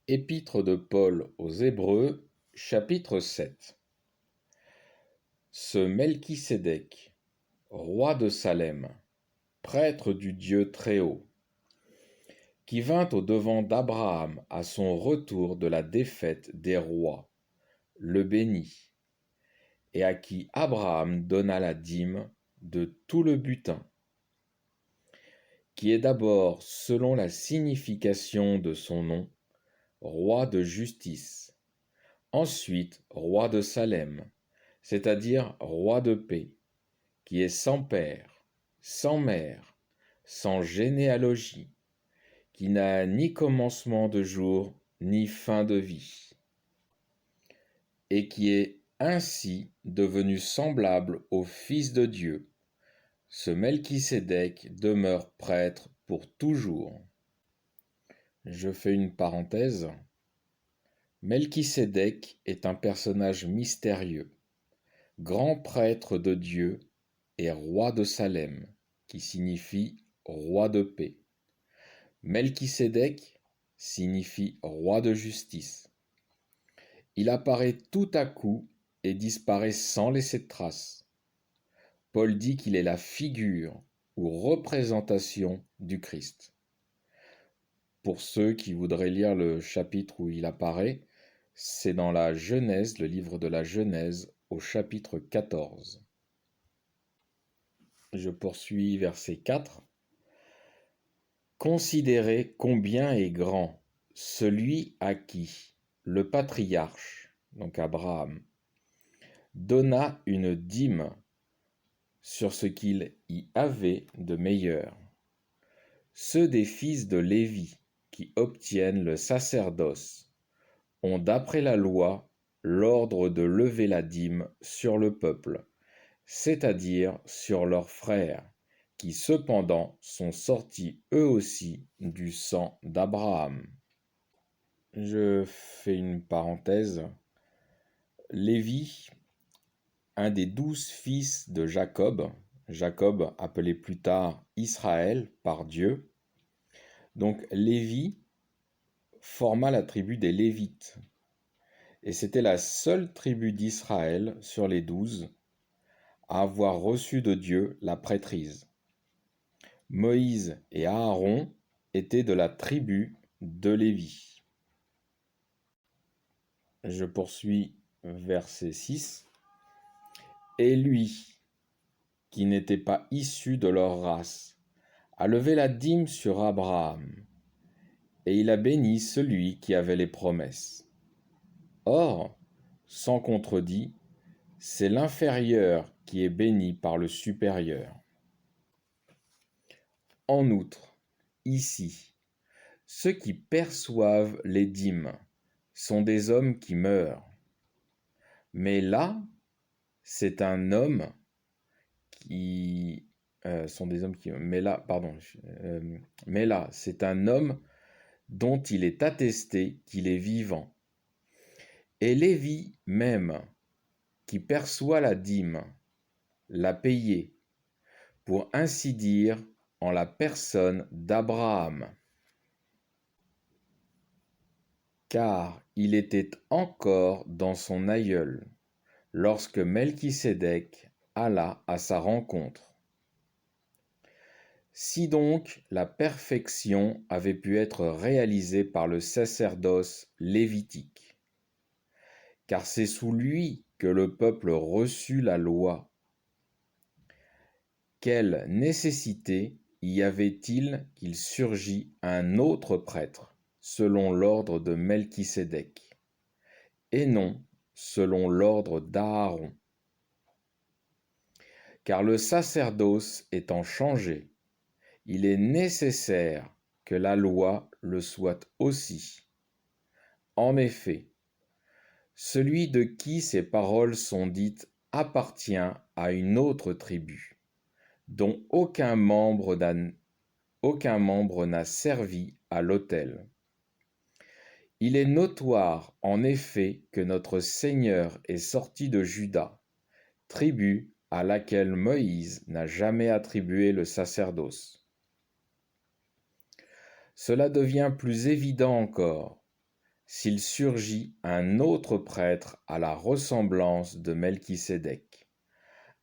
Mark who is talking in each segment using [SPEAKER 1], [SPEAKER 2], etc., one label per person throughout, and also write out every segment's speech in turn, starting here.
[SPEAKER 1] Épître de Paul aux Hébreux, chapitre 7. Ce Melchisédek, roi de Salem, prêtre du Dieu Très-Haut, qui vint au-devant d'Abraham à son retour de la défaite des rois, le bénit, et à qui Abraham donna la dîme de tout le butin, qui est d'abord, selon la signification de son nom, roi de justice, ensuite roi de Salem, c'est-à-dire roi de paix, qui est sans père, sans mère, sans généalogie, qui n'a ni commencement de jour, ni fin de vie, et qui est ainsi devenu semblable au Fils de Dieu. Ce Melchisédek demeure prêtre pour toujours. Je fais une parenthèse. Melchisédek est un personnage mystérieux, grand prêtre de Dieu et roi de Salem, qui signifie roi de paix. Melchisédek signifie roi de justice. Il apparaît tout à coup et disparaît sans laisser de traces. Paul dit qu'il est la figure ou représentation du Christ. Pour ceux qui voudraient lire le chapitre où il apparaît, c'est dans la Genèse, le livre de la Genèse, au chapitre 14. Je poursuis verset 4. Considérez combien est grand celui à qui le patriarche, donc Abraham, donna une dîme sur ce qu'il y avait de meilleur. Ceux des fils de Lévi qui obtiennent le sacerdoce ont d'après la loi l'ordre de lever la dîme sur le peuple, c'est-à-dire sur leurs frères, qui cependant sont sortis eux aussi du sang d'Abraham. Je fais une parenthèse. Lévi, un des 12 fils de Jacob, Jacob appelé plus tard Israël par Dieu. Donc Lévi forma la tribu des Lévites, et c'était la seule tribu d'Israël sur les 12 à avoir reçu de Dieu la prêtrise. Moïse et Aaron étaient de la tribu de Lévi. Je poursuis verset 6. Et lui, qui n'était pas issu de leur race, a levé la dîme sur Abraham, et il a béni celui qui avait les promesses. Or, sans contredit, c'est l'inférieur qui est béni par le supérieur. En outre, ici, ceux qui perçoivent les dîmes sont des hommes qui meurent. Mais là, c'est un homme qui... sont des hommes qui... Mais là, c'est un homme dont il est attesté qu'il est vivant. Et Lévi même, qui perçoit la dîme, l'a payée, pour ainsi dire, en la personne d'Abraham. Car il était encore dans son aïeul, lorsque Melchisédek alla à sa rencontre. Si donc la perfection avait pu être réalisée par le sacerdoce lévitique, car c'est sous lui que le peuple reçut la loi, quelle nécessité y avait-il qu'il surgît un autre prêtre, selon l'ordre de Melchisédek, et non selon l'ordre d'Aaron? Car le sacerdoce étant changé, il est nécessaire que la loi le soit aussi. En effet, celui de qui ces paroles sont dites appartient à une autre tribu, dont aucun membre n'a servi à l'autel. Il est notoire, en effet, que notre Seigneur est sorti de Juda, tribu à laquelle Moïse n'a jamais attribué le sacerdoce. Cela devient plus évident encore, s'il surgit un autre prêtre à la ressemblance de Melchisédek,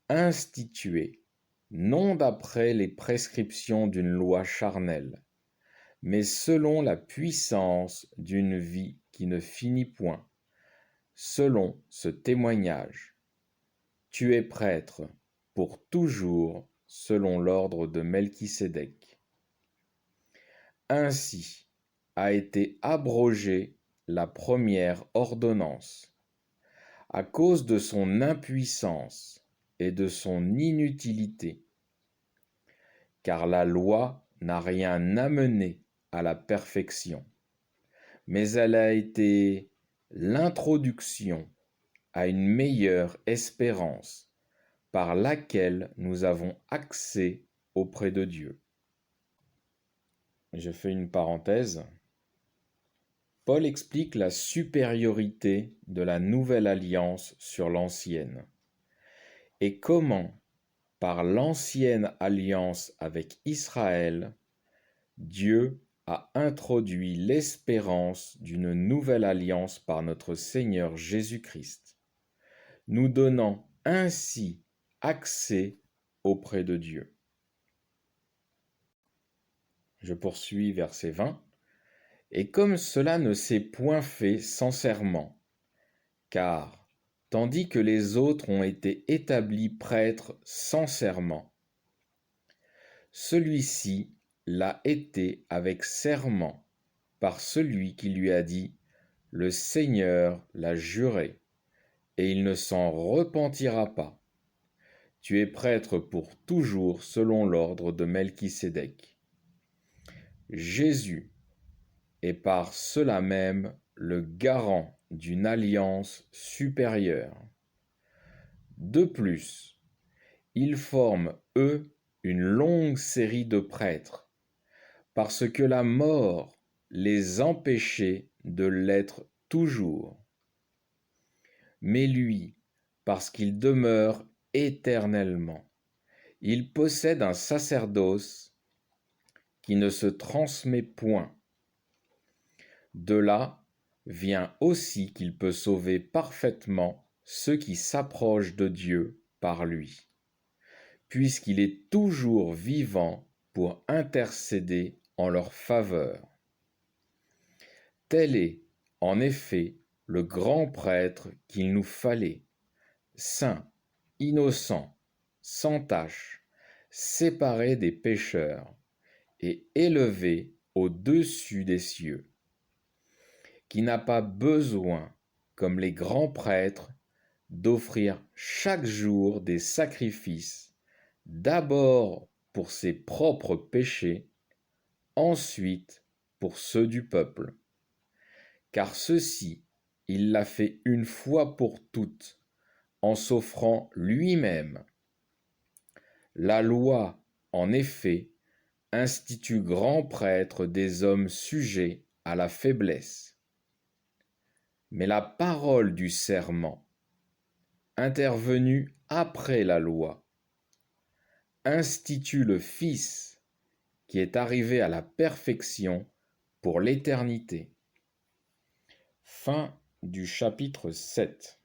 [SPEAKER 1] institué non d'après les prescriptions d'une loi charnelle, mais selon la puissance d'une vie qui ne finit point, selon ce témoignage. Tu es prêtre pour toujours selon l'ordre de Melchisédek. Ainsi a été abrogée la première ordonnance, à cause de son impuissance et de son inutilité, car la loi n'a rien amené à la perfection, mais elle a été l'introduction à une meilleure espérance par laquelle nous avons accès auprès de Dieu. Je fais une parenthèse. Paul explique la supériorité de la nouvelle alliance sur l'ancienne et comment, par l'ancienne alliance avec Israël, Dieu a introduit l'espérance d'une nouvelle alliance par notre Seigneur Jésus-Christ, nous donnant ainsi accès auprès de Dieu. Je poursuis verset 20. Et comme cela ne s'est point fait sans serment, car, tandis que les autres ont été établis prêtres sans serment, celui-ci l'a été avec serment par celui qui lui a dit « Le Seigneur l'a juré, et il ne s'en repentira pas. Tu es prêtre pour toujours selon l'ordre de Melchisédek. » Jésus est par cela même le garant d'une alliance supérieure. De plus, ils forment, eux, une longue série de prêtres, parce que la mort les empêchait de l'être toujours. Mais lui, parce qu'il demeure éternellement, il possède un sacerdoce qui ne se transmet point. De là vient aussi qu'il peut sauver parfaitement ceux qui s'approchent de Dieu par lui, puisqu'il est toujours vivant pour intercéder en leur faveur. Tel est, en effet, le grand prêtre qu'il nous fallait, saint, innocent, sans tache, séparé des pécheurs et élevé au-dessus des cieux, qui n'a pas besoin, comme les grands prêtres, d'offrir chaque jour des sacrifices, d'abord pour ses propres péchés, ensuite pour ceux du peuple. Car ceci, il l'a fait une fois pour toutes, en s'offrant lui-même. La loi, en effet, institue grand prêtre des hommes sujets à la faiblesse. Mais la parole du serment, intervenue après la loi, institue le Fils qui est arrivé à la perfection pour l'éternité. Fin du chapitre 7.